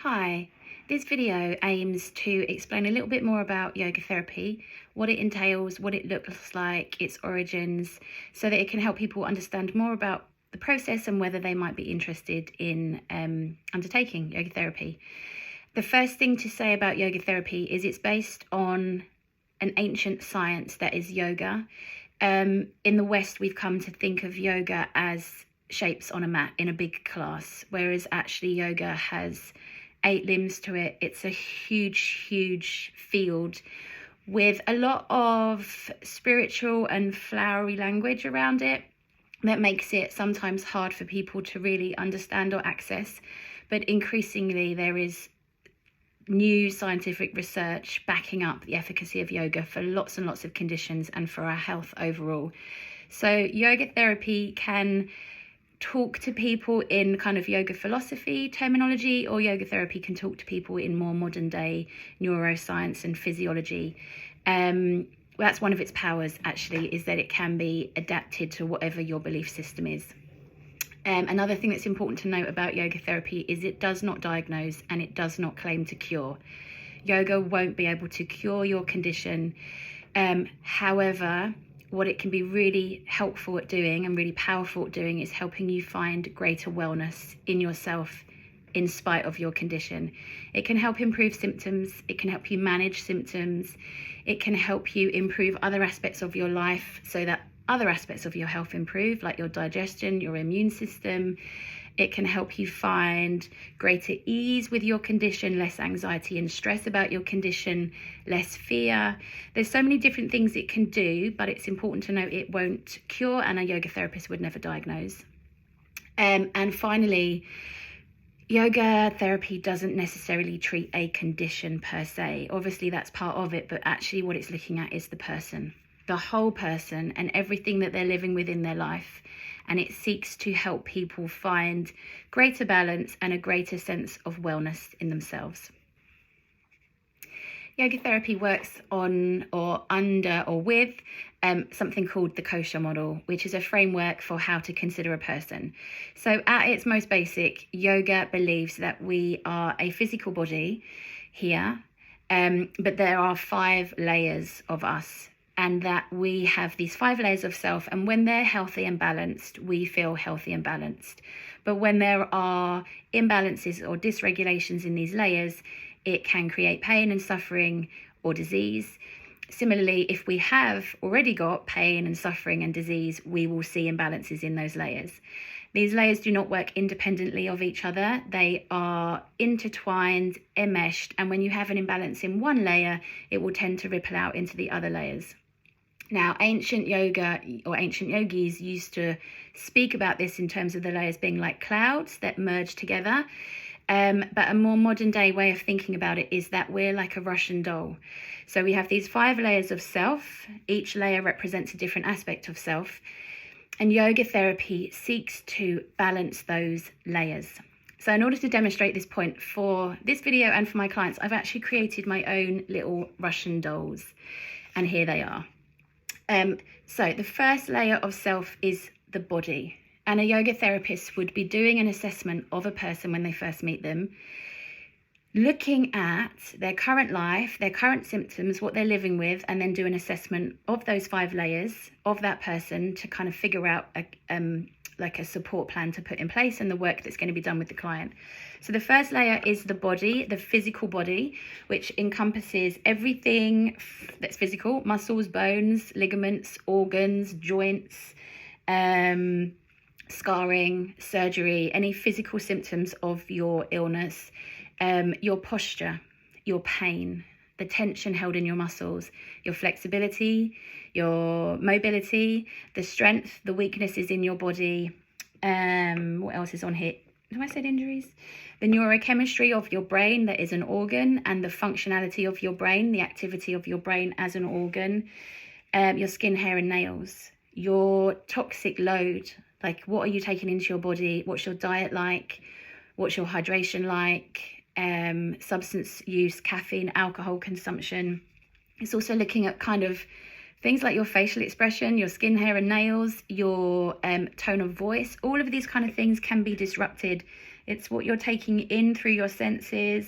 Hi, this video aims to explain a little bit more about yoga therapy, what it entails, what it looks like, its origins, so that it can help people understand more about the process and whether they might be interested in undertaking yoga therapy. The first thing to say about yoga therapy is it's based on an ancient science that is yoga. In the West, we've come to think of yoga as shapes on a mat in a big class, whereas actually yoga has 8 limbs to it. It's a huge field with a lot of spiritual and flowery language around it that makes it sometimes hard for people to really understand or access. But increasingly, there is new scientific research backing up the efficacy of yoga for lots and lots of conditions and for our health overall. So yoga therapy can talk to people in kind of yoga philosophy terminology, or yoga therapy can talk to people in more modern day neuroscience and physiology. That's one of its powers, actually, is that it can be adapted to whatever your belief system is. Another thing that's important to note about yoga therapy is it does not diagnose and it does not claim to cure. Yoga won't be able to cure your condition. However, what it can be really helpful at doing and really powerful at doing is helping you find greater wellness in yourself in spite of your condition. It can help improve symptoms. It can help you manage symptoms. It can help you improve other aspects of your life so that other aspects of your health improve, like your digestion, your immune system. It can help you find greater ease with your condition, less anxiety and stress about your condition, less fear. There's so many different things it can do, but it's important to note it won't cure, and a yoga therapist would never diagnose. And finally, yoga therapy doesn't necessarily treat a condition per se. Obviously, that's part of it, but actually what it's looking at is the person, the whole person, and everything that they're living with in their life. And it seeks to help people find greater balance and a greater sense of wellness in themselves. Yoga therapy works on or under or with something called the kosha model, which is a framework for how to consider a person. So at its most basic, yoga believes that we are a physical body here, but there are 5 layers of us, and that we have these 5 layers of self, and when they're healthy and balanced, we feel healthy and balanced. But when there are imbalances or dysregulations in these layers, it can create pain and suffering or disease. Similarly, if we have already got pain and suffering and disease, we will see imbalances in those layers. These layers do not work independently of each other. They are intertwined, enmeshed, and when you have an imbalance in one layer, it will tend to ripple out into the other layers. Now, ancient yoga or ancient yogis used to speak about this in terms of the layers being like clouds that merge together. But a more modern day way of thinking about it is that we're like a Russian doll. So we have these 5 layers of self. Each layer represents a different aspect of self. And yoga therapy seeks to balance those layers. So in order to demonstrate this point for this video and for my clients, I've actually created my own little Russian dolls. And here they are. So the first layer of self is the body, and a yoga therapist would be doing an assessment of a person when they first meet them, looking at their current life, their current symptoms, what they're living with, and then do an assessment of those 5 layers of that person to kind of figure out like a support plan to put in place and the work that's going to be done with the client. So the first layer is the body, the physical body, which encompasses everything that's physical: muscles, bones, ligaments, organs, joints, scarring, surgery, any physical symptoms of your illness, your posture, your pain, the tension held in your muscles, your flexibility, your mobility, the strength, the weaknesses in your body. What else is on here? Have I said injuries? The neurochemistry of your brain, that is an organ, and the functionality of your brain, the activity of your brain as an organ. Your skin, hair and nails, your toxic load, like what are you taking into your body? What's your diet like? What's your hydration like? Substance use, caffeine, alcohol consumption. It's also looking at kind of things like your facial expression, your skin, hair and nails, your tone of voice. All of these kind of things can be disrupted It's what you're taking in through your senses.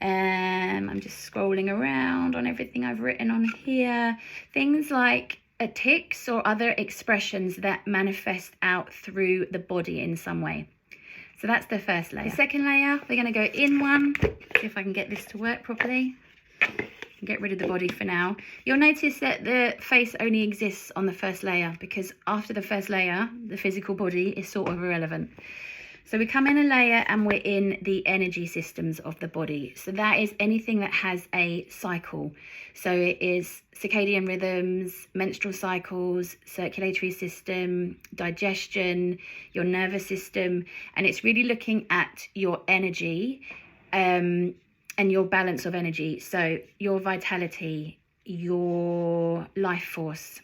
I'm just scrolling around on everything I've written on here. Things like tics or other expressions that manifest out through the body in some way. So that's the first layer. The second layer, we're going to go in one. See if I can get this to work properly. Get rid of the body for now. You'll notice that the face only exists on the first layer, because after the first layer, the physical body is sort of irrelevant. So we come in a layer and we're in the energy systems of the body. So that is anything that has a cycle. So it is circadian rhythms, menstrual cycles, circulatory system, digestion, your nervous system. And it's really looking at your energy and your balance of energy. So your vitality, your life force.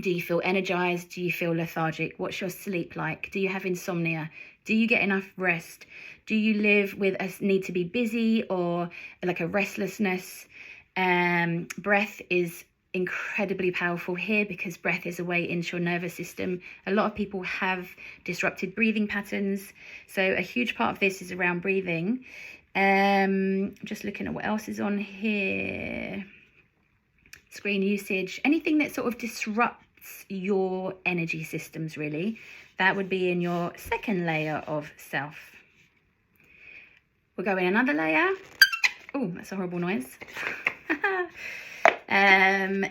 Do you feel energized? Do you feel lethargic? What's your sleep like? Do you have insomnia? Do you get enough rest? Do you live with a need to be busy or like a restlessness? Breath is incredibly powerful here, because breath is a way into your nervous system. A lot of people have disrupted breathing patterns. So a huge part of this is around breathing. Just looking at what else is on here. Screen usage, anything that sort of disrupts your energy systems, really. That would be in your second layer of self. We'll go in another layer. Oh, that's a horrible noise.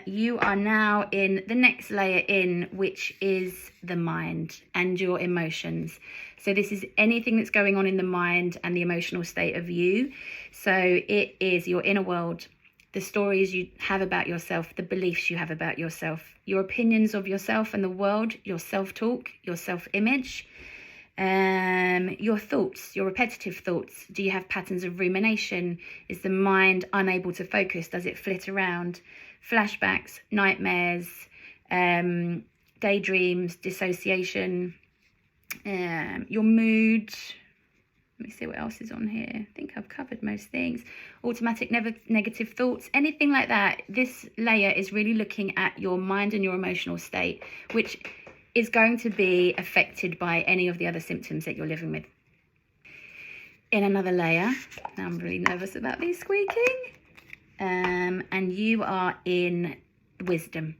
You are now in the next layer in, which is the mind and your emotions. So this is anything that's going on in the mind and the emotional state of you. So it is your inner world, the stories you have about yourself, the beliefs you have about yourself, your opinions of yourself and the world, your self-talk, your self-image, your thoughts, your repetitive thoughts. Do you have patterns of rumination? Is the mind unable to focus? Does it flit around? Flashbacks, nightmares, daydreams, dissociation, your mood. Let me see what else is on here. I think I've covered most things. Automatic negative thoughts, anything like that. This layer is really looking at your mind and your emotional state, which is going to be affected by any of the other symptoms that you're living with. In another layer, now I'm really nervous about these squeaking, and you are in wisdom.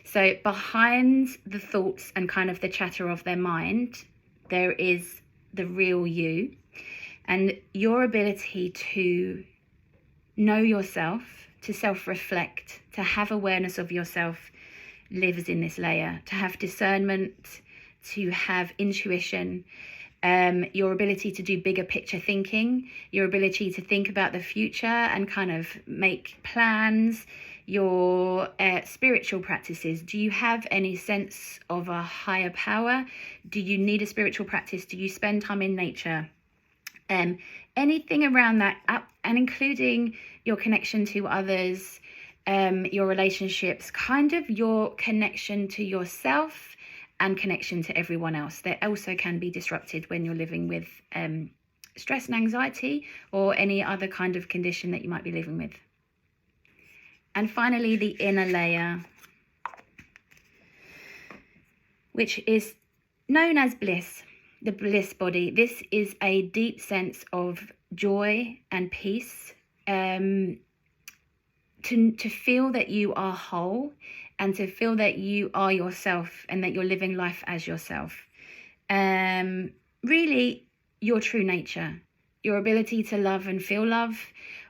So behind the thoughts and kind of the chatter of their mind, there is the real you. And your ability to know yourself, to self-reflect, to have awareness of yourself lives in this layer. To have discernment, to have intuition, your ability to do bigger picture thinking, your ability to think about the future and kind of make plans, your spiritual practices. Do you have any sense of a higher power? Do you need a spiritual practice? Do you spend time in nature? Anything around that, and including your connection to others, your relationships, kind of your connection to yourself and connection to everyone else. That also can be disrupted when you're living with stress and anxiety or any other kind of condition that you might be living with. And finally, the inner layer, which is known as bliss. The bliss body. This is a deep sense of joy and peace, to feel that you are whole and to feel that you are yourself and that you're living life as yourself. Really, your true nature, your ability to love and feel love,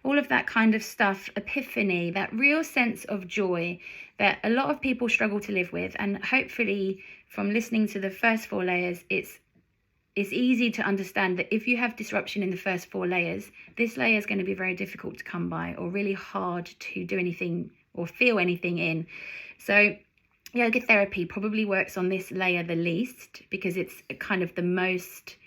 all of that kind of stuff, epiphany, that real sense of joy that a lot of people struggle to live with. And hopefully from listening to the first 4 layers, it's easy to understand that if you have disruption in the first 4 layers, this layer is going to be very difficult to come by or really hard to do anything or feel anything in. So yoga therapy probably works on this layer the least, because it's kind of the most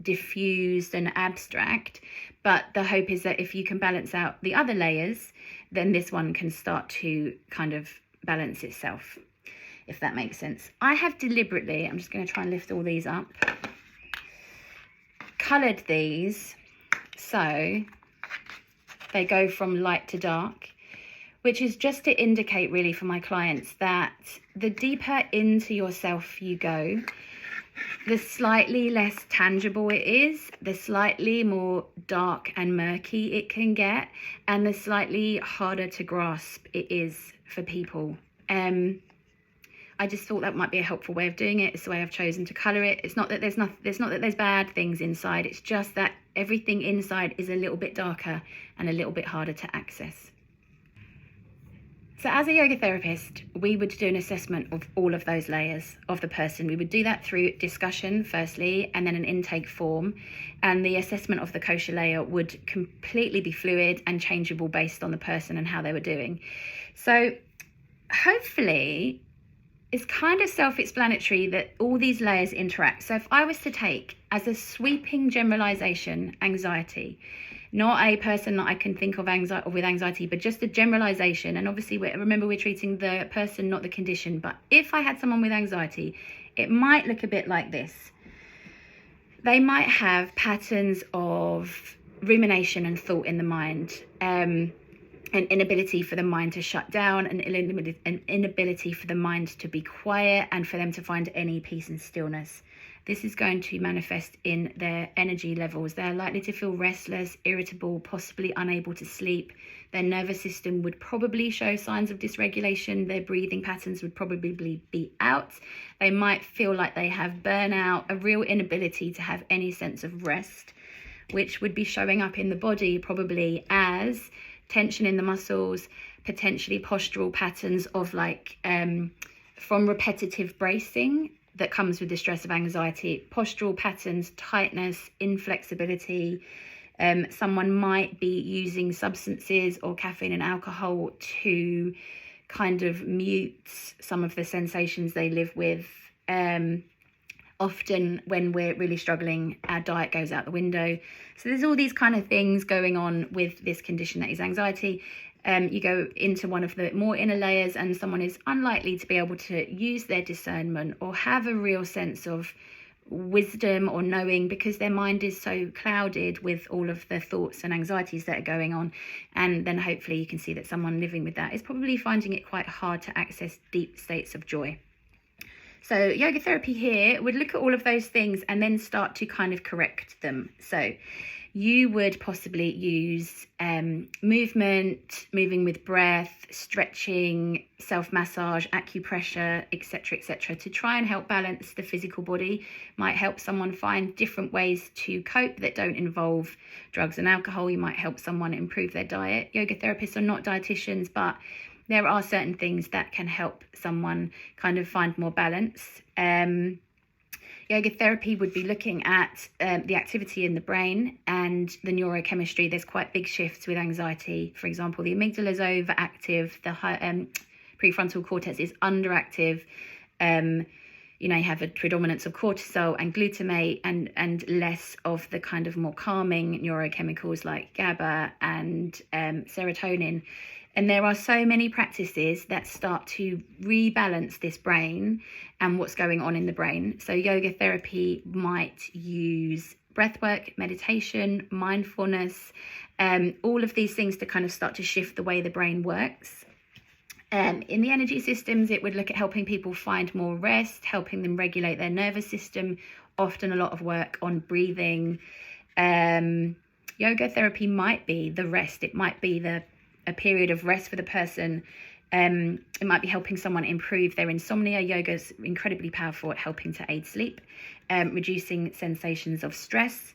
diffused and abstract. But the hope is that if you can balance out the other layers, then this one can start to kind of balance itself, if that makes sense. I have deliberately, I'm just going to try and lift all these up, coloured these so they go from light to dark, which is just to indicate really for my clients that the deeper into yourself you go, the slightly less tangible it is, the slightly more dark and murky it can get, and the slightly harder to grasp it is for people. I just thought that might be a helpful way of doing it. It's the way I've chosen to colour it. It's not that there's bad things inside. It's just that everything inside is a little bit darker and a little bit harder to access. So as a yoga therapist, we would do an assessment of all of those layers of the person. We would do that through discussion firstly, and then an intake form. And the assessment of the kosha layer would completely be fluid and changeable based on the person and how they were doing. So hopefully it's kind of self-explanatory that all these layers interact. So if I was to take as a sweeping generalization anxiety, not a person that I can think of with anxiety, but just a generalization. And obviously, remember, we're treating the person, not the condition. But if I had someone with anxiety, it might look a bit like this. They might have patterns of rumination and thought in the mind, an inability for the mind to shut down, an inability for the mind to be quiet, and for them to find any peace and stillness. This is going to manifest in their energy levels. They're likely to feel restless, irritable, possibly unable to sleep. Their nervous system would probably show signs of dysregulation. Their breathing patterns would probably be out. They might feel like they have burnout, a real inability to have any sense of rest, which would be showing up in the body probably as tension in the muscles, potentially postural patterns of from repetitive bracing that comes with the stress of anxiety, postural patterns, tightness, inflexibility. Someone might be using substances or caffeine and alcohol to kind of mute some of the sensations they live with. Often when we're really struggling, our diet goes out the window. So there's all these kind of things going on with this condition that is anxiety. You go into one of the more inner layers and someone is unlikely to be able to use their discernment or have a real sense of wisdom or knowing, because their mind is so clouded with all of the thoughts and anxieties that are going on. And then hopefully you can see that someone living with that is probably finding it quite hard to access deep states of joy. So yoga therapy here would look at all of those things and then start to kind of correct them. So you would possibly use movement, moving with breath, stretching, self-massage, acupressure, etc., to try and help balance the physical body. Might help someone find different ways to cope that don't involve drugs and alcohol. You might help someone improve their diet. Yoga therapists are not dietitians, but there are certain things that can help someone kind of find more balance. Yoga therapy would be looking at the activity in the brain and the neurochemistry. There's quite big shifts with anxiety. For example, the amygdala is overactive, the prefrontal cortex is underactive. You have a predominance of cortisol and glutamate and less of the kind of more calming neurochemicals like GABA and serotonin. And there are so many practices that start to rebalance this brain and what's going on in the brain. So yoga therapy might use breathwork, meditation, mindfulness, all of these things to kind of start to shift the way the brain works. In the energy systems, it would look at helping people find more rest, helping them regulate their nervous system, often a lot of work on breathing. Yoga therapy might be the rest. It might be a period of rest for the person. It might be helping someone improve their insomnia. Yoga is incredibly powerful at helping to aid sleep, reducing sensations of stress.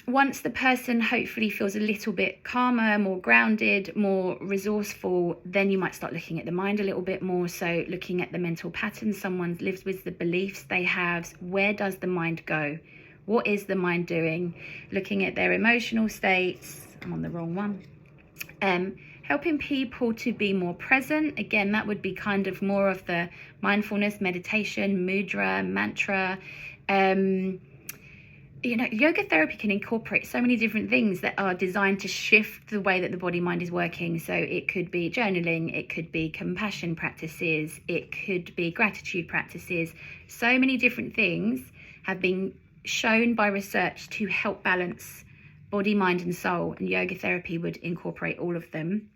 Once the person hopefully feels a little bit calmer, more grounded, more resourceful, then you might start looking at the mind a little bit more. So looking at the mental patterns someone lives with, the beliefs they have, where does the mind go? What is the mind doing? Looking at their emotional states. I'm on the wrong one. Helping people to be more present. Again, that would be kind of more of the mindfulness, meditation, mudra, mantra. Yoga therapy can incorporate so many different things that are designed to shift the way that the body mind is working. So it could be journaling, it could be compassion practices, it could be gratitude practices. So many different things have been shown by research to help balance body, mind and soul, and yoga therapy would incorporate all of them,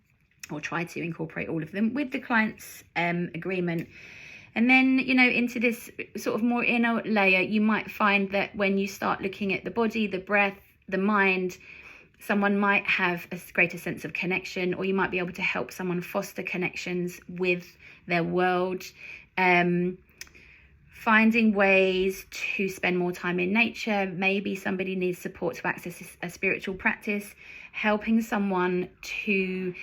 or try to incorporate all of them with the client's agreement. And then, into this sort of more inner layer, you might find that when you start looking at the body, the breath, the mind, someone might have a greater sense of connection, or you might be able to help someone foster connections with their world. Finding ways to spend more time in nature. Maybe somebody needs support to access a spiritual practice. Helping someone to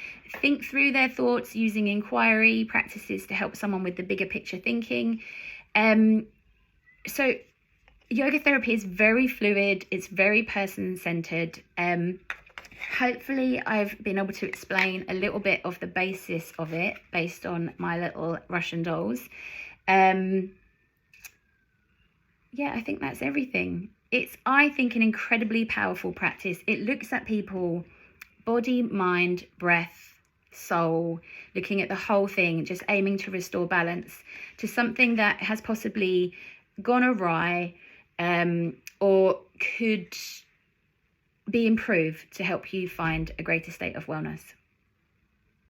think through their thoughts using inquiry practices to help someone with the bigger picture thinking. So yoga therapy is very fluid. It's very person-centered. Hopefully I've been able to explain a little bit of the basis of it based on my little Russian dolls. Yeah, I think that's everything. It's, I think, an incredibly powerful practice. It looks at people, body, mind, breath, soul, looking at the whole thing, just aiming to restore balance to something that has possibly gone awry, or could be improved to help you find a greater state of wellness.